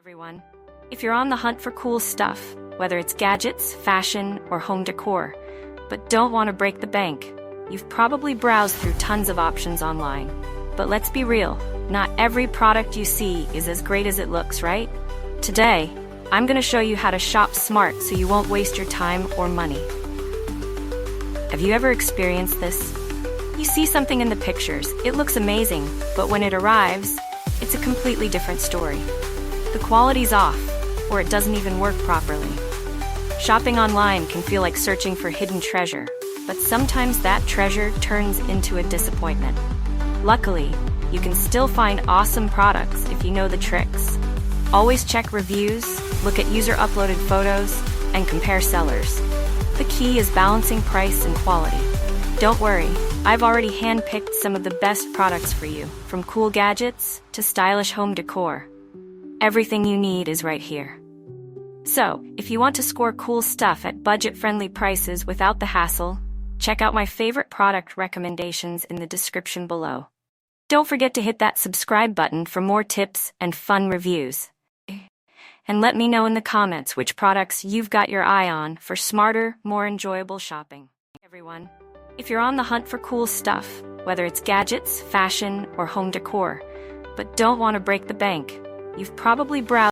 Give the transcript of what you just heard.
Everyone. If you're on the hunt for cool stuff, whether it's gadgets, fashion, or home decor, but don't want to break the bank, you've probably browsed through tons of options online. But let's be real, not every product you see is as great as it looks, right? Today, I'm going to show you how to shop smart so you won't waste your time or money. Have you ever experienced this? You see something in the pictures, it looks amazing, but when it arrives, it's a completely different story. The quality's off, or it doesn't even work properly. Shopping online can feel like searching for hidden treasure, but sometimes that treasure turns into a disappointment. Luckily, you can still find awesome products if you know the tricks. Always check reviews, look at user-uploaded photos, and compare sellers. The key is balancing price and quality. Don't worry, I've already hand-picked some of the best products for you, from cool gadgets to stylish home decor. Everything you need is right here. So, if you want to score cool stuff at budget-friendly prices without the hassle, check out my favorite product recommendations in the description below. Don't forget to hit that subscribe button for more tips and fun reviews. And let me know in the comments which products you've got your eye on for smarter, more enjoyable shopping. Everyone, if you're on the hunt for cool stuff, whether it's gadgets, fashion, or home decor, but don't want to break the bank, you've probably browsed